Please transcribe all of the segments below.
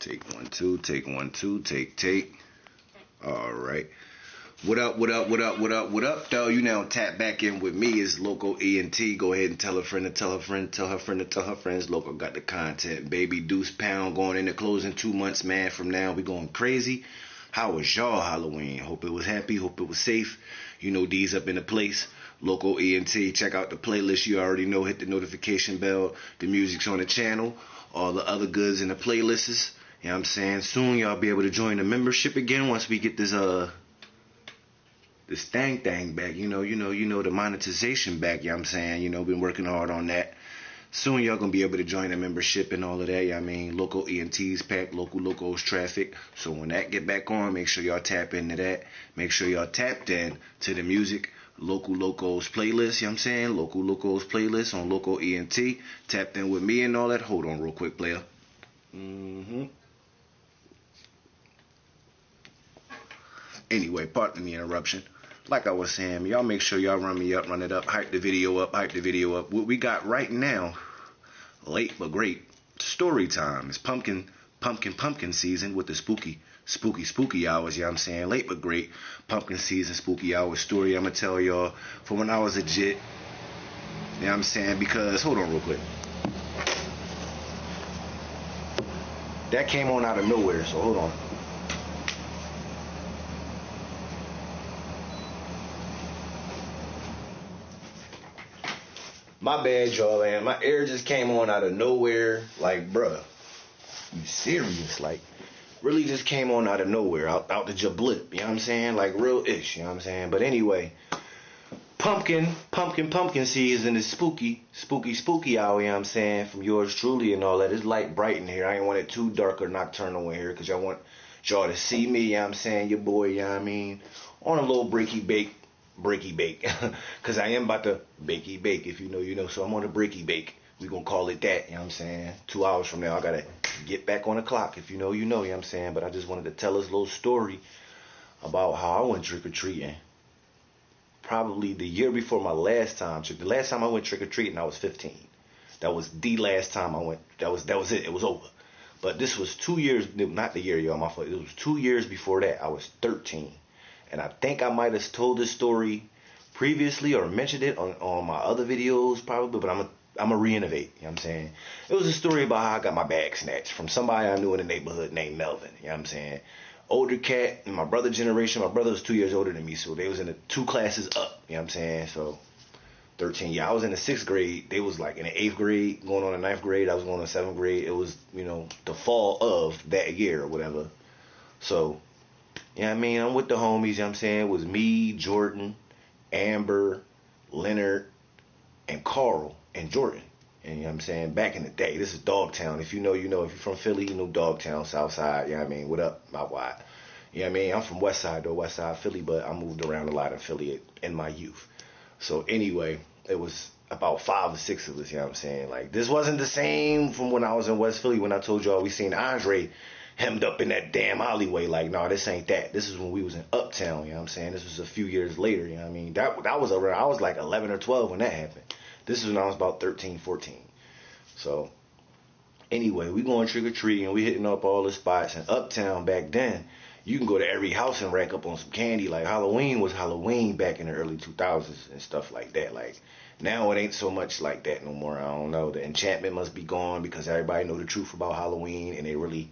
Take 1 2, take 1 2, take. All right. What up, what up, what up, what up, what up, though? You now tap back in with me. It's Loco ENT. Go ahead and tell a friend to tell a friend, tell her friend to tell her friends. Loco got the content, baby. Deuce Pound going into closing 2 months, man. From now, we going crazy. How was y'all Halloween? Hope it was happy. Hope it was safe. You know, D's up in the place. Loco ENT. Check out the playlist. You already know. Hit the notification bell. The music's on the channel. All the other goods in the playlists. You know what I'm saying? Soon y'all be able to join the membership again once we get this thing back. You know the monetization back. You know what I'm saying? You know, been working hard on that. Soon y'all gonna be able to join the membership and all of that. You know what I mean? Loco ENT's pack, Local Locos traffic. So when that get back on, make sure y'all tap into that. Make sure y'all tapped in to the music. Local Locos playlist, you know what I'm saying? Local Locos playlist on Loco ENT. Tapped in with me and all that. Hold on real quick, player. Anyway, pardon the interruption. Like I was saying, y'all make sure y'all run me up, run it up, hype the video up. What we got right now, late but great, story time. It's pumpkin season with the spooky hours, you know what I'm saying? Late but great, pumpkin season, spooky hours story I'm going to tell y'all from when I was a jit. You know what I'm saying? Because, hold on real quick. That came on out of nowhere, so hold on. My bad, y'all, man. My air just came on out of nowhere. Like, bruh, you serious? Like, really just came on out of nowhere, out the jablip, you know what I'm saying? Like, real ish, you know what I'm saying? But anyway, pumpkin season is spooky hour, you know what I'm saying? From yours truly and all that. It's light bright in here. I ain't want it too dark or nocturnal in here because y'all want y'all to see me, you know what I'm saying? Your boy, you know what I mean? On a little breaky bake. Because I am about to bakey bake. If you know, you know. So I'm on a breaky bake. We going to call it that, you know what I'm saying? 2 hours from now, I got to get back on the clock. If you know, you know what I'm saying? But I just wanted to tell this little story about how I went trick-or-treating. Probably the year before my last time. The last time I went trick-or-treating, I was 15. That was the last time I went. That was it. It was over. But this was 2 years, not the year, y'all, my fault. It was 2 years before that. I was 13. And I think I might have told this story previously or mentioned it on my other videos probably, but I'm going to re-innovate, you know what I'm saying? It was a story about how I got my bag snatched from somebody I knew in the neighborhood named Melvin, you know what I'm saying? Older cat in my brother generation. My brother was 2 years older than me, so they was in the 2 classes up, you know what I'm saying? So 13, yeah, I was in the 6th grade. They was like in the 8th grade, going on the 9th grade. I was going on the 7th grade. It was, you know, the fall of that year or whatever. So, you know what I mean? I'm with the homies, you know what I'm saying? It was me, Jordan, Amber, Leonard, and Carl, and Jordan. And you know what I'm saying? Back in the day, this is Dogtown. If you know, you know. If you're from Philly, you know Dogtown, Southside, you know what I mean? What up, my wide? You know what I mean? I'm from Westside, though, Westside Philly, but I moved around a lot in Philly in my youth. So anyway, it was about 5 or 6 of us, you know what I'm saying? Like, this wasn't the same from when I was in West Philly when I told y'all we seen Andre hemmed up in that damn alleyway. Like, no, this ain't that. This is when we was in Uptown, you know what I'm saying? This was a few years later, you know what I mean? That was around, I was like 11 or 12 when that happened. This is when I was about 13, 14. So, anyway, we going trick-or-treating, we hitting up all the spots. And Uptown back then, you can go to every house and rack up on some candy. Like, Halloween was Halloween back in the early 2000s and stuff like that. Like, now it ain't so much like that no more. I don't know. The enchantment must be gone because everybody know the truth about Halloween and they really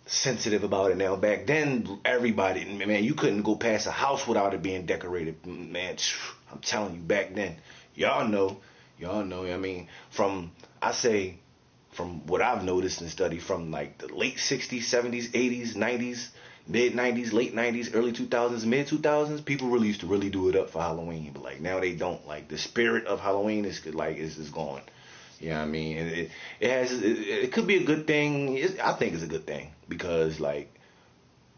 sensitive about it now. Back then, everybody, man, you couldn't go past a house without it being decorated. Man, I'm telling you, back then, y'all know, I mean, from what I've noticed and studied from like the late 60s, 70s, 80s, 90s, mid 90s, late 90s, early 2000s, mid 2000s, people really used to really do it up for Halloween. But like now they don't. Like the spirit of Halloween is gone. You know what I mean? And it could be a good thing. I think it's a good thing because like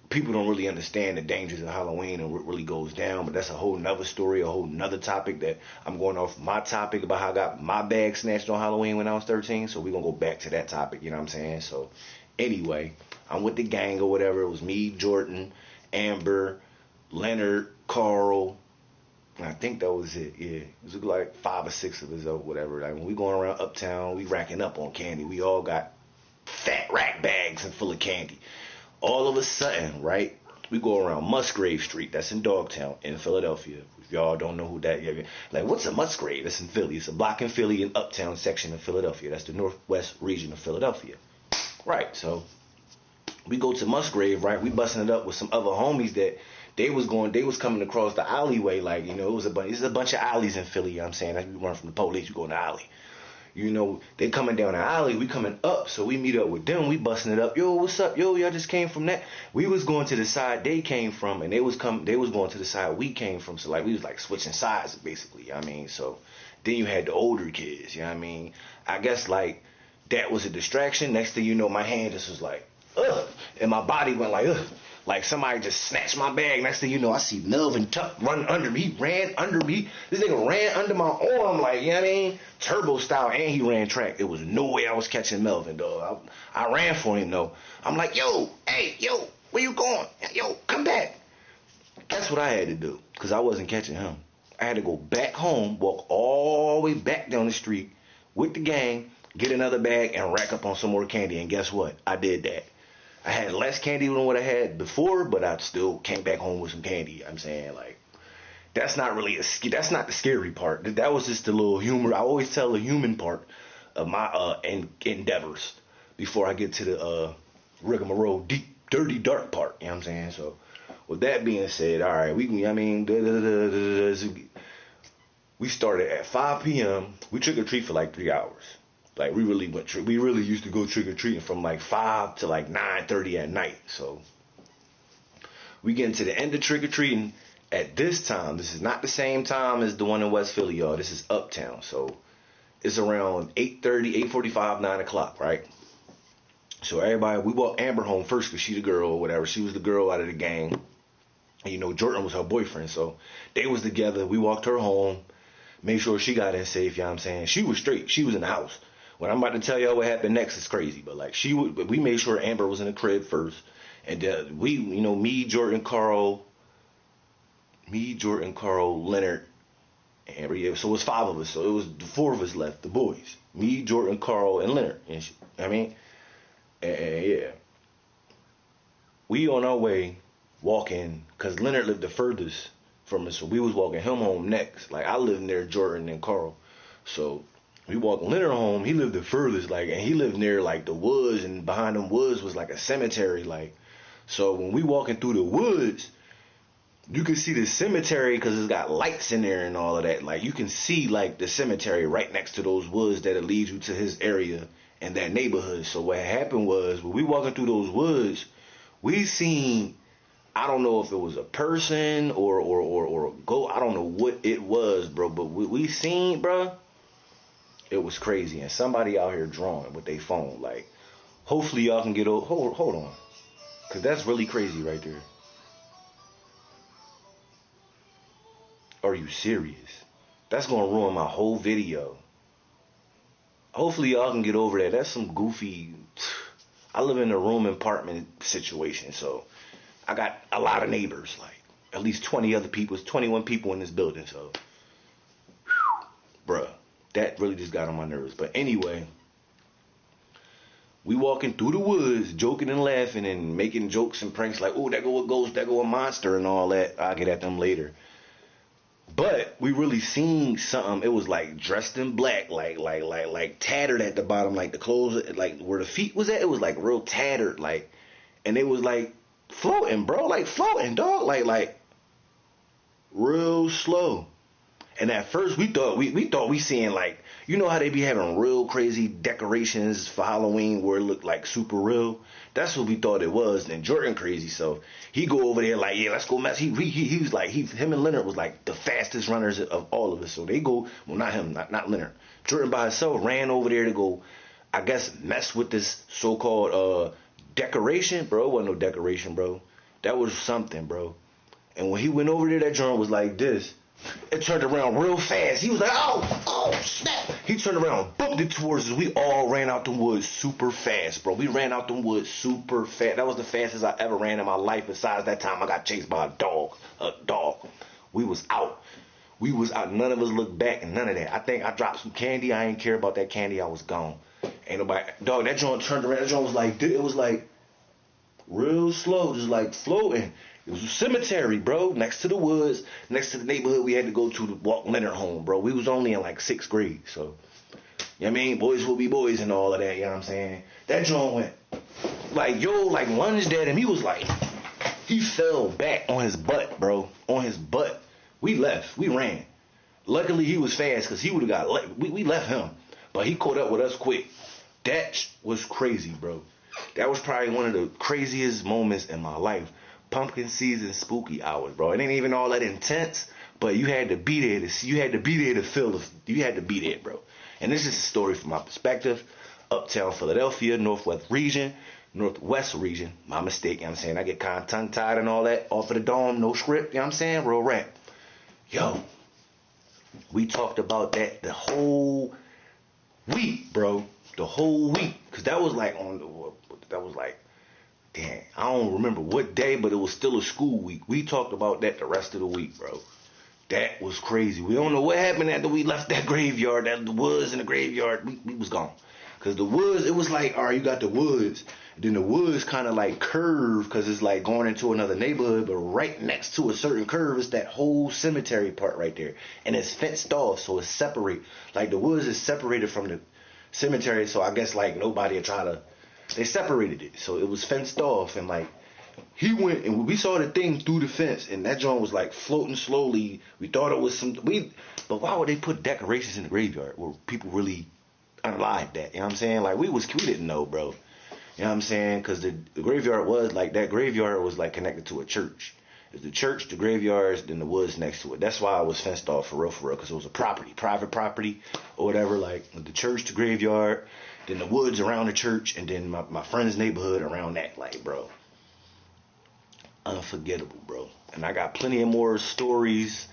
people don't really understand the dangers of Halloween and what really goes down. But that's a whole nother story, a whole nother topic that I'm going off my topic about how I got my bag snatched on Halloween when I was 13. So we're going to go back to that topic, you know what I'm saying? So anyway, I'm with the gang or whatever. It was me, Jordan, Amber, Leonard, Carl. I think that was it, yeah. It was like 5 or 6 of us or whatever. Like when we going around Uptown, we racking up on candy. We all got fat rack bags and full of candy. All of a sudden, right, we go around Musgrave Street. That's in Dogtown in Philadelphia. If y'all don't know who that is, like, what's a Musgrave? That's in Philly. It's a block in Philly in Uptown section of Philadelphia. That's the northwest region of Philadelphia. Right, so we go to Musgrave, right? We busting it up with some other homies that they was coming across the alleyway, like, you know, there's a bunch of alleys in Philly, you know what I'm saying? As we run from the police, we go in the alley. You know, they coming down the alley, we coming up, so we meet up with them, we busting it up. Yo, what's up? Yo, y'all just came from that. We was going to the side they came from, and they was going to the side we came from. So like we was like switching sides basically, you know what I mean? So then you had the older kids, you know what I mean? I guess like that was a distraction. Next thing you know, my hand just was like, ugh, and my body went like, ugh. Like somebody just snatched my bag. Next thing you know, I see Melvin Tuck run under me. He ran under me. This nigga ran under my arm, like, you know what I mean? Turbo style, and he ran track. It was no way I was catching Melvin, dog. I ran for him, though. I'm like, yo, hey, yo, where you going? Yo, come back. That's what I had to do, because I wasn't catching him. I had to go back home, walk all the way back down the street with the gang, get another bag, and rack up on some more candy. And guess what? I did that. I had less candy than what I had before, but I still came back home with some candy. I'm saying, like, that's not the scary part. That was just the little humor. I always tell the human part of my endeavors before I get to the rigmarole, deep, dirty, dark part. You know what I'm saying? So, with that being said, all right, we started at 5 p.m. We trick or treat for like 3 hours. Like, we really used to go trick-or-treating from like 5 to like 9:30 at night. So we getting to the end of trick-or-treating at this time. This is not the same time as the one in West Philly, y'all. This is Uptown. So it's around 8:30, 8:45, 9 o'clock, right? So everybody, we walked Amber home first because she the girl or whatever. She was the girl out of the gang. And, you know, Jordan was her boyfriend. So they was together. We walked her home, made sure she got in safe, you know what I'm saying? She was straight. She was in the house. What I'm about to tell y'all what happened next is crazy, but like we made sure Amber was in the crib first, and we, you know, me, Jordan, Carl, Leonard, Amber. Yeah, so it was 5 of us. So it was the 4 of us left, the boys, me, Jordan, Carl, and Leonard. And I mean, and yeah, we on our way walking because Leonard lived the furthest from us, so we was walking him home next. Like I lived near Jordan and Carl, so. We walked Leonard home. He lived the furthest, like, and he lived near like the woods, and behind them woods was like a cemetery, like. So when we walking through the woods, you can see the cemetery because it's got lights in there and all of that. Like you can see like the cemetery right next to those woods that'll lead you to his area and that neighborhood. So what happened was when we walking through those woods, we seen, I don't know if it was a person or a goat. I don't know what it was, bro. But we seen, bro. It was crazy, and somebody out here drawing with their phone. Like, hopefully y'all can get hold on, cause that's really crazy right there. Are you serious? That's gonna ruin my whole video. Hopefully y'all can get over that. That's some goofy. I live in a room apartment situation, so I got a lot of neighbors. Like at least 21 people in this building. So, bruh. That really just got on my nerves. But anyway, we walking through the woods, joking and laughing and making jokes and pranks like, oh, that go a ghost, that go a monster and all that. I'll get at them later. But we really seen something. It was like dressed in black, like tattered at the bottom, like the clothes, like where the feet was at. It was like real tattered, like, and it was like floating, bro, like floating, dog, like real slow. And at first we thought we seeing like, you know how they be having real crazy decorations for Halloween where it looked like super real. That's what we thought it was. And Jordan crazy, so he go over there like, yeah, let's go mess. He was like, him and Leonard was like the fastest runners of all of us. So they go, well, not him, not Leonard. Jordan by himself ran over there to go, I guess, mess with this so-called decoration, bro. It wasn't no decoration, bro. That was something, bro. And when he went over there, that joint was like this. It turned around real fast. He was like, oh, snap. He turned around, booked it towards us. We all ran out the woods super fast, bro. We ran out the woods super fast. That was the fastest I ever ran in my life. Besides that time I got chased by a dog. We was out. None of us looked back and none of that. I think I dropped some candy. I ain't care about that candy. I was gone. Ain't nobody, dog, that joint turned around. That joint was like, it was like real slow, just like floating. It was a cemetery, bro, next to the woods, next to the neighborhood we had to go to walk Leonard home, bro. We was only in like 6th grade, so, you know what I mean? Boys will be boys and all of that, you know what I'm saying? That joint went, like, yo, like, lunged at him. He was like, he fell back on his butt, bro, on his butt. We left. We ran. Luckily, he was fast because he would have got, we left him, but he caught up with us quick. That was crazy, bro. That was probably one of the craziest moments in my life. Pumpkin season spooky hours, bro. It ain't even all that intense, but you had to be there to see. You had to be there to feel the. You had to be there, bro. And this is a story from my perspective. Uptown Philadelphia, Northwest region, my mistake, you know what I'm saying? I get kind of tongue-tied and all that. Off of the dome, no script, you know what I'm saying? Real rap. Yo, we talked about that the whole week, bro. The whole week. Because that was like damn, I don't remember what day, but it was still a school week. We talked about that the rest of the week, bro. That was crazy. We don't know what happened after we left that graveyard, the woods and the graveyard. We was gone. Because the woods, it was like, all right, you got the woods. Then the woods kind of like curve because it's like going into another neighborhood. But right next to a certain curve is that whole cemetery part right there. And it's fenced off, so it's separate. Like the woods is separated from the cemetery. So I guess like nobody would try to, they separated it. So it was fenced off. And like he went and we saw the thing through the fence. And that joint was like floating slowly. We thought it was but why would they put decorations in the graveyard where people really unalive that? You know what I'm saying? Like we didn't know, bro. You know what I'm saying? Because the graveyard was like, that graveyard was like connected to a church. It's the church, the graveyards, then the woods next to it. That's why it was fenced off for real, because it was a property, private property or whatever. Like the church, the graveyard, then the woods around the church, and then my friend's neighborhood around that. Like, bro, unforgettable, bro. And I got plenty of more stories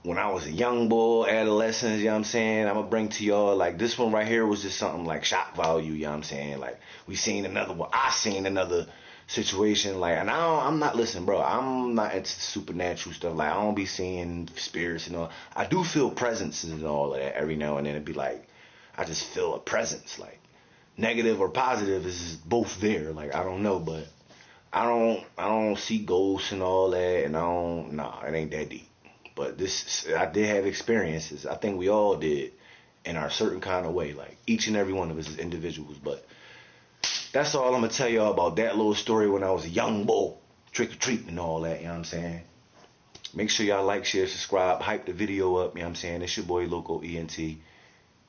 when I was a young boy, adolescent, you know what I'm saying? I'm going to bring to y'all, like, this one right here was just something like shock value, you know what I'm saying? Like, we seen another one. I seen another situation, like, and I'm not, listen, bro, I'm not into supernatural stuff. Like, I don't be seeing spirits and all. I do feel presences and all of that every now and then. It'd be like, I just feel a presence, like, negative or positive is both there. Like, I don't know, but I don't see ghosts and all that, and it ain't that deep. But I did have experiences. I think we all did in our certain kind of way. Like each and every one of us as individuals. But that's all I'm going to tell y'all about that little story when I was a young boy. Trick or treating and all that, you know what I'm saying? Make sure y'all like, share, subscribe, hype the video up, you know what I'm saying? It's your boy LoCo ENT.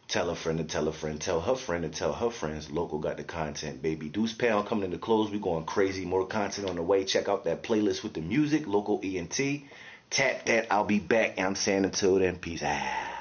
Tell a friend to tell a friend. Tell her friend to tell her friends. LoCo got the content, baby. Deuce Pound coming into close. We going crazy. More content on the way. Check out that playlist with the music. LoCo ENT. Tap that. I'll be back. I'm saying until then, peace out.